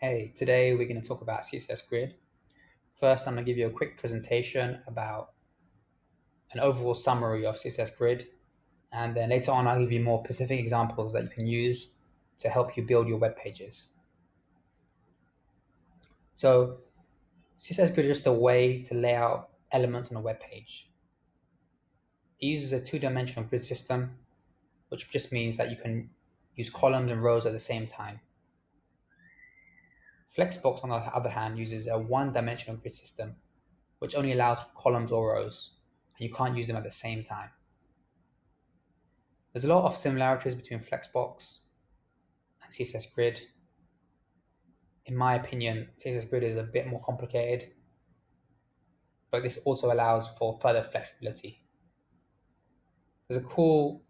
Hey, today we're going to talk about CSS Grid. First, I'm going to give you a quick presentation about an overall summary of CSS Grid, and then later on I'll give you more specific examples that you can use to help you build your web pages. So CSS Grid is just a way to lay out elements on a web page. It uses a two-dimensional grid system, which just means that you can use columns and rows at the same time. Flexbox, on the other hand, uses a one-dimensional grid system, which only allows for columns or rows, and you can't use them at the same time. There's a lot of similarities between Flexbox and CSS Grid. In my opinion, CSS Grid is a bit more complicated, but this also allows for further flexibility. There's a cool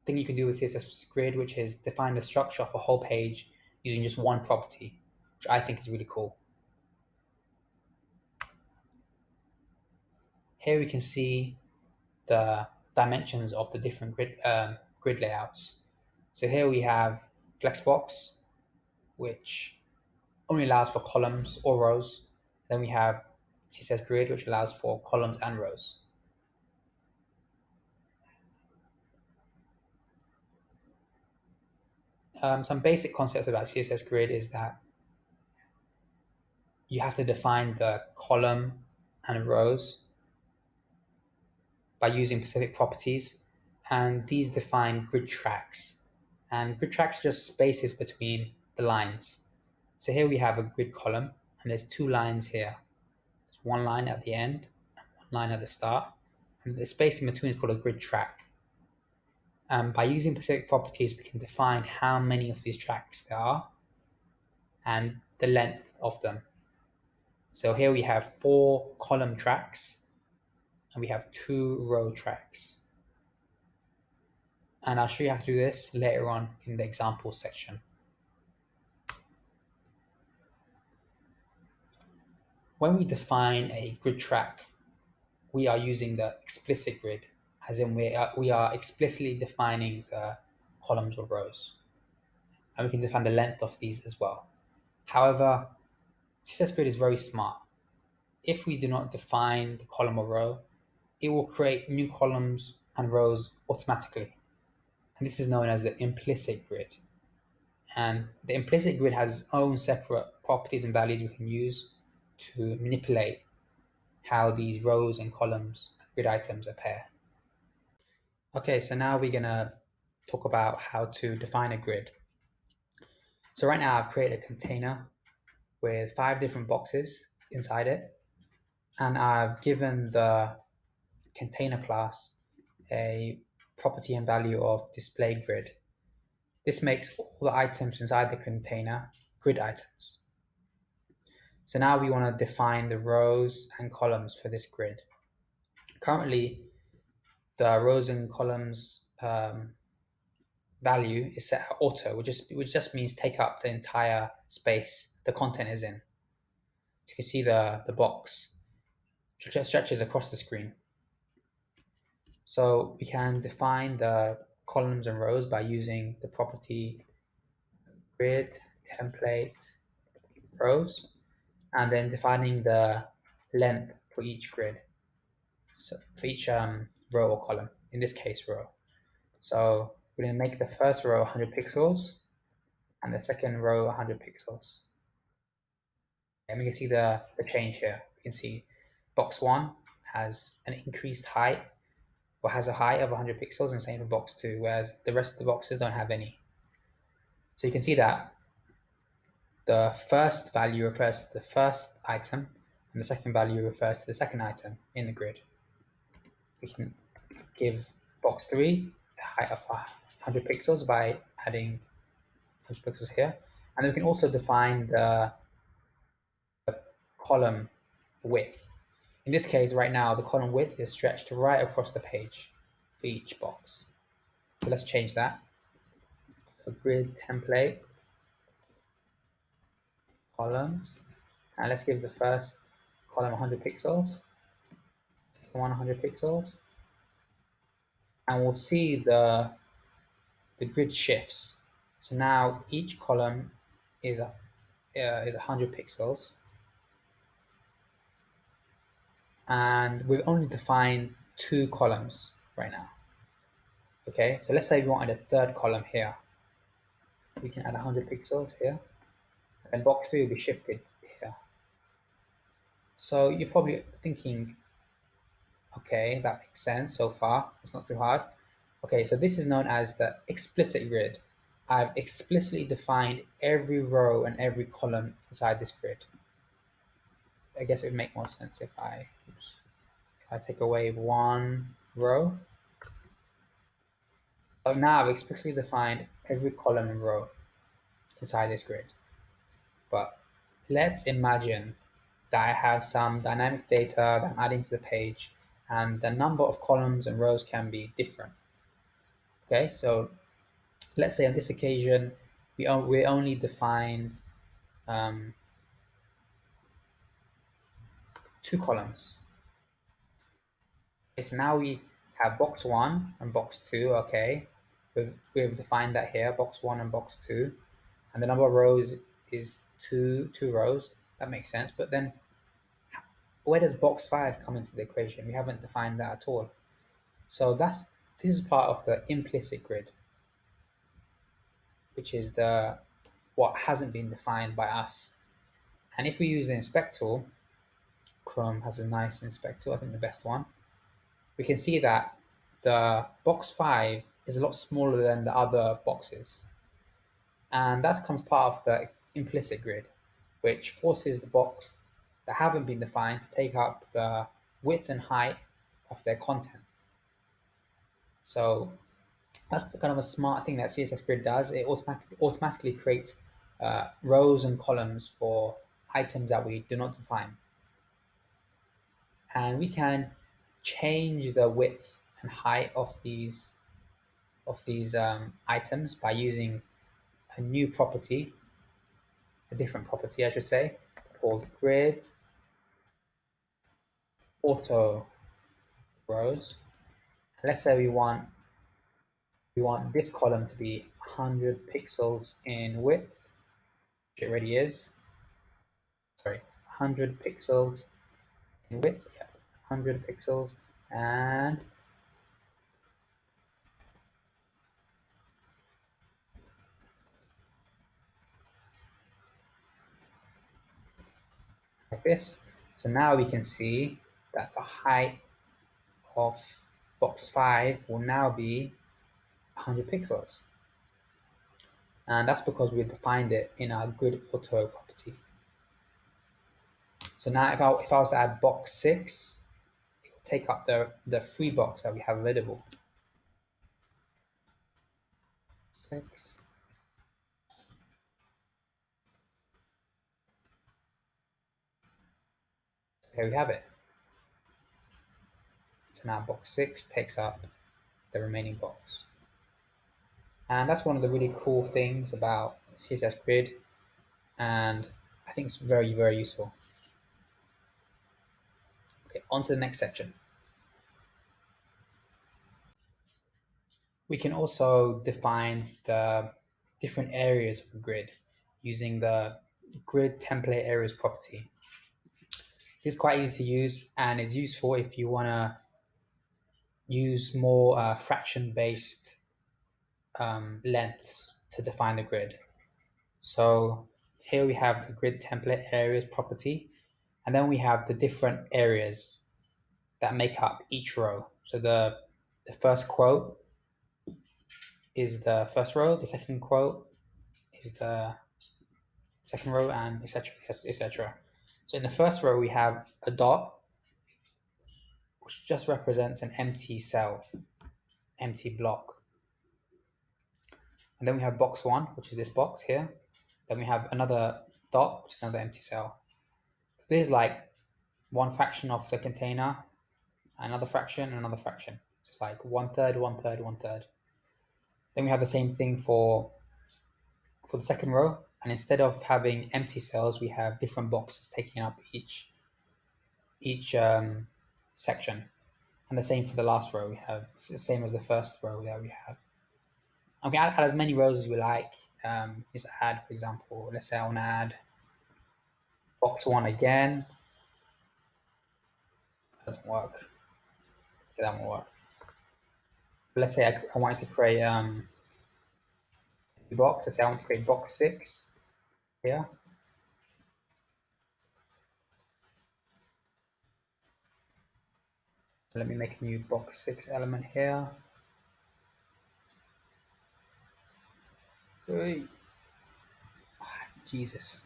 thing you can do with CSS Grid, which is define the structure of a whole page using just one property, which I think is really cool. Here we can see the dimensions of the different grid layouts. So here we have Flexbox, which only allows for columns or rows. Then we have CSS Grid, which allows for columns and rows. Some basic concepts about CSS Grid is that you have to define the column and rows by using specific properties, and these define grid tracks. And grid tracks are just spaces between the lines. So here we have a grid column, and there's two lines here. There's one line at the end, and one line at the start, and the space in between is called a grid track. By using specific properties, we can define how many of these tracks there are and the length of them. So here we have 4 column tracks and we have 2 row tracks. And I'll show you how to do this later on in the example section. When we define a grid track, we are using the explicit grid, as in we are explicitly defining the columns or rows. And we can define the length of these as well. However, CSS Grid is very smart. If we do not define the column or row, it will create new columns and rows automatically. And this is known as the implicit grid. And the implicit grid has its own separate properties and values we can use to manipulate how these rows and columns and grid items appear. Okay, so now we're gonna talk about how to define a grid. So right now I've created a container with 5 different boxes inside it, and I've given the container class a property and value of display grid. This makes all the items inside the container grid items. So now we want to define the rows and columns for this grid. Currently, the rows and columns value is set at auto, which just means take up the entire space the content is in. So you can see the box stretches across the screen. So we can define the columns and rows by using the property grid template rows, and then defining the length for each grid. So for each row or column, in this case row. So we're going to make the first row 100 pixels and the second row 100 pixels. And we can see the change here. We can see box 1 has an increased height, or has a height of 100 pixels, and same for box 2, whereas the rest of the boxes don't have any. So you can see that the first value refers to the first item, and the second value refers to the second item in the grid. We can give box 3 a height of 100 pixels by adding 100 pixels here. And then we can also define the column width. In this case, right now, the column width is stretched right across the page for each box. So let's change that. So grid template, columns, and let's give the first column 100 pixels, second one 100 pixels, and we'll see the grid shifts. So now each column is is 100 pixels, and we've only defined 2 columns right now. Okay, so let's say we wanted a third column here. We can add 100 pixels here, and box 3 will be shifted here. So you're probably thinking, okay, that makes sense so far. It's not too hard. Okay, so this is known as the explicit grid. I've explicitly defined every row and every column inside this grid. I guess it would make more sense if I take away one row. So now I've explicitly defined every column and row inside this grid. But let's imagine that I have some dynamic data that I'm adding to the page, and the number of columns and rows can be different. Okay, so let's say on this occasion, we only defined 2 columns. Okay, so now we have box 1 and box 2. Okay, we've defined that here, box 1 and box 2, and the number of rows is two rows. That makes sense. But then where does box 5 come into the equation? We haven't defined that at all. So this is part of the implicit grid, which is what hasn't been defined by us. And if we use the inspect tool, Chrome has a nice inspect tool, I think the best one, we can see that the box 5 is a lot smaller than the other boxes. And that comes part of the implicit grid, which forces the box that haven't been defined to take up the width and height of their content. So that's kind of a smart thing that CSS Grid does. It automatically creates rows and columns for items that we do not define. And we can change the width and height of these items by using a new property, a different property, I should say, called Grid Auto Rows. Let's say we want this column to be 100 pixels in width, which it already is. Sorry, 100 pixels in width, yeah, 100 pixels, and like this. So now we can see that the height of box 5 will now be 100 pixels. And that's because we defined it in our grid auto property. So now if I was to add box 6, it will take up the free box that we have available. 6. Here we have it. So now box 6 takes up the remaining box. And that's one of the really cool things about CSS Grid, and I think it's very, very useful. Okay, on to the next section. We can also define the different areas of a grid using the grid template areas property. It's quite easy to use and is useful if you want to use more fraction-based lengths to define the grid. So here we have the grid template areas property, and then we have the different areas that make up each row. So the first quote is the first row, the second quote is the second row, and etc. etc. So in the first row we have a dot, which just represents an empty cell, empty block. And then we have box 1, which is this box here. Then we have another dot, which is another empty cell. So this is like one fraction of the container, another fraction, another fraction. So it's like 1/3, 1/3, 1/3. Then we have the same thing for the second row, and instead of having empty cells, we have different boxes taking up each section. And the same for the last row. We have the same as the first row that we have. And we can add as many rows as we like. Just add, for example, let's say I want to add box 1 again. Doesn't work. Okay, that won't work. But let's say I wanted to create a box. Let's say I want to create box 6 here. So let me make a new box 6 element here. Oy. Jesus.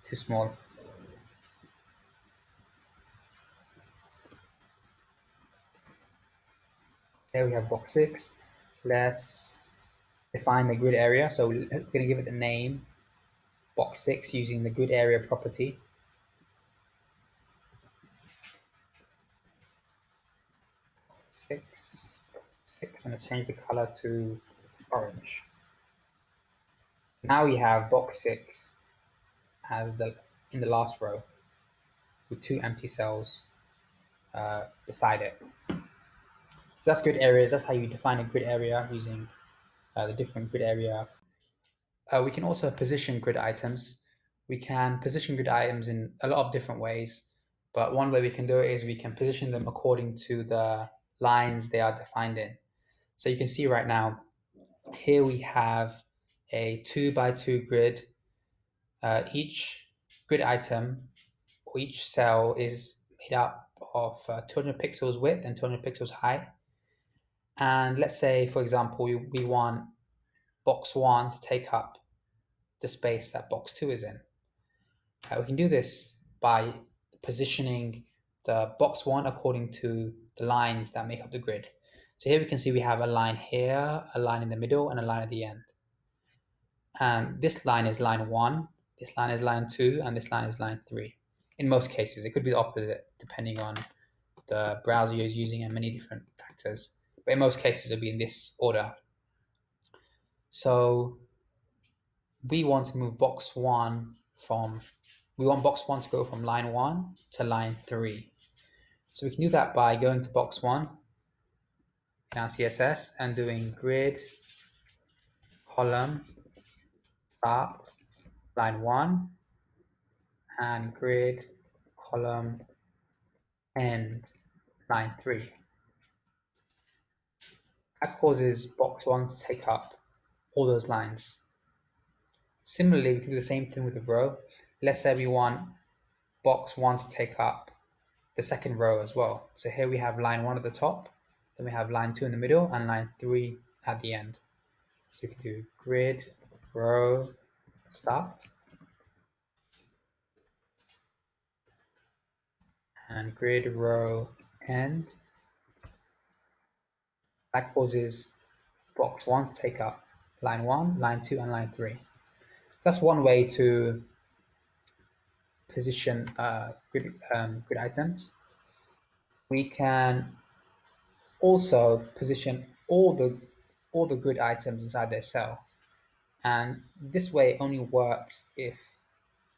Too small. There we have box 6. Let's define the grid area. So we're going to give it the name box 6 using the grid area property. Six. I'm going to change the color to orange. Now we have box 6 as in the last row with 2 empty cells beside it. So that's grid areas. That's how you define a grid area using the different grid area. We can also position grid items. We can position grid items in a lot of different ways, but one way we can do it is we can position them according to the lines they are defined in. So you can see right now, here we have a 2 by 2 grid. Each grid item or each cell is made up of 200 pixels width and 200 pixels height. And let's say, for example, we want box 1 to take up the space that box 2 is in. We can do this by positioning the box 1 according to the lines that make up the grid. So here we can see we have a line here, a line in the middle, and a line at the end. This line is line 1, this line is line 2, and this line is line 3. In most cases, it could be the opposite depending on the browser you're using and many different factors. But in most cases, it'll be in this order. So we want to move box 1 we want box 1 to go from line 1 to line 3. So we can do that by going to box 1 in our CSS and doing grid column start line 1 and grid column end line 3. That causes box 1 to take up all those lines. Similarly, we can do the same thing with the row. Let's say we want box 1 to take up the second row as well. So here we have line 1 at the top, then we have line 2 in the middle, and line 3 at the end. So you can do grid row start and grid row end. That causes box 1 to take up line 1, line 2, and line 3. That's one way to position grid items. We can also position all the grid items inside their cell, and this way only works if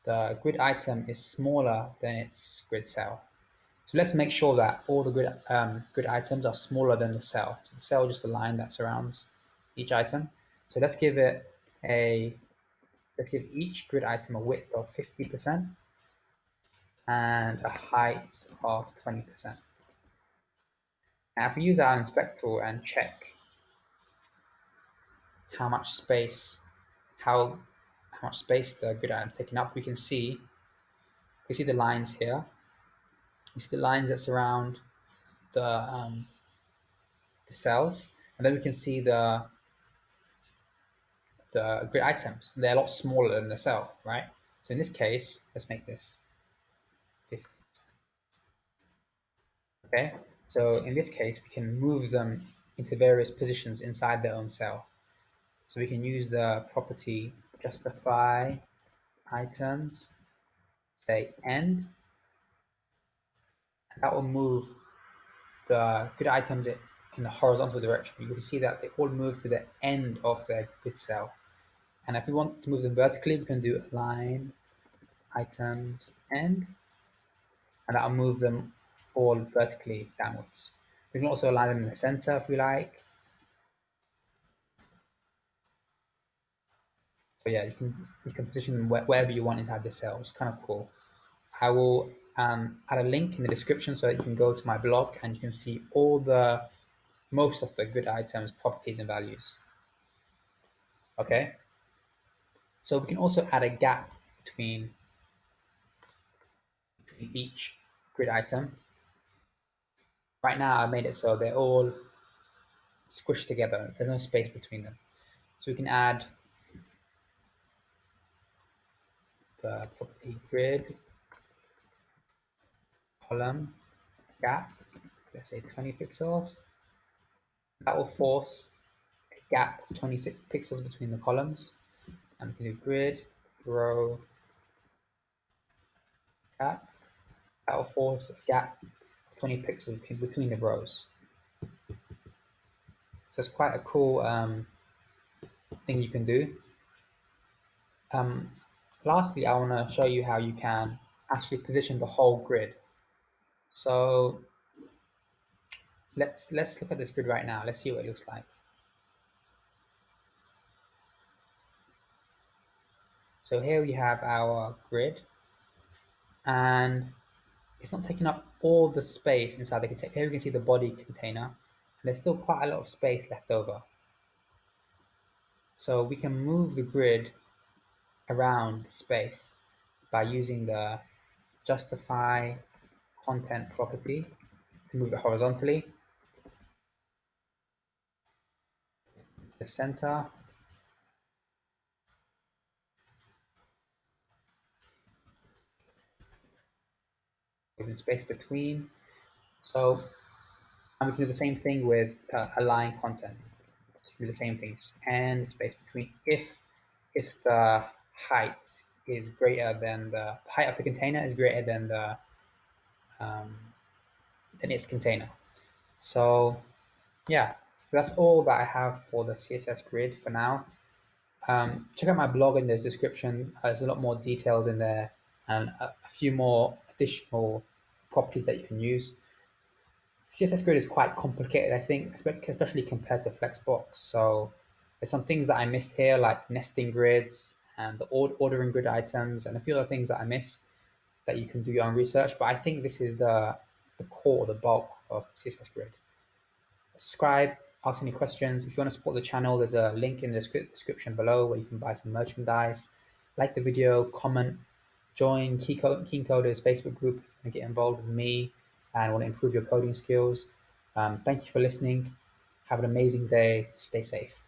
the grid item is smaller than its grid cell. So let's make sure that all the grid items are smaller than the cell. So the cell is just a line that surrounds each item. So let's give each grid item a width of 50% and a height of 20%. Now if we use our inspector and check how much space the grid item is taking up, we can see the lines here. You see the lines that surround the cells, and then we can see the grid items. They're a lot smaller than the cell, right? So in this case, let's make this 50. Okay, so in this case, we can move them into various positions inside their own cell. So we can use the property justify items, say end, and that will move the grid items in the horizontal direction. You can see that they all move to the end of their grid cell. And if we want to move them vertically, we can do align items end, and that'll move them all vertically downwards. We can also align them in the center if we like. So yeah, you can position them wherever you want inside the cell. It's kind of cool. I will add a link in the description so that you can go to my blog and you can see all the most of the grid items, properties, and values. Okay. So we can also add a gap between each grid item. Right now, I made it so they're all squished together. There's no space between them. So we can add the property grid column gap, let's say 20 pixels. That will force a gap of 26 pixels between the columns. And we can do grid row gap. That will force a gap of 20 pixels between the rows. So it's quite a cool thing you can do. Um, Lastly, I want to show you how you can actually position the whole grid. So let's look at this grid right now. Let's see what it looks like. So here we have our grid, and it's not taking up all the space inside the container. Here we can see the body container, and there's still quite a lot of space left over. So we can move the grid around the space by using the justify content property to move it horizontally, the center, giving space between. So, and we can do the same thing with align content. Do the same things and space between. If the height is greater than the height of the container is greater than the than its container. So yeah, that's all that I have for the CSS grid for now. Check out my blog in the description. There's a lot more details in there and a few more additional properties that you can use. CSS Grid is quite complicated, I think, especially compared to Flexbox. So there's some things that I missed here, like nesting grids and the ordering grid items, and a few other things that I missed that you can do your own research. But I think this is the core, the bulk of CSS Grid. Subscribe, ask any questions. If you want to support the channel, there's a link in the description below where you can buy some merchandise. Like the video, comment, join Keen Coders Facebook group and get involved with me and want to improve your coding skills. Thank you for listening. Have an amazing day. Stay safe.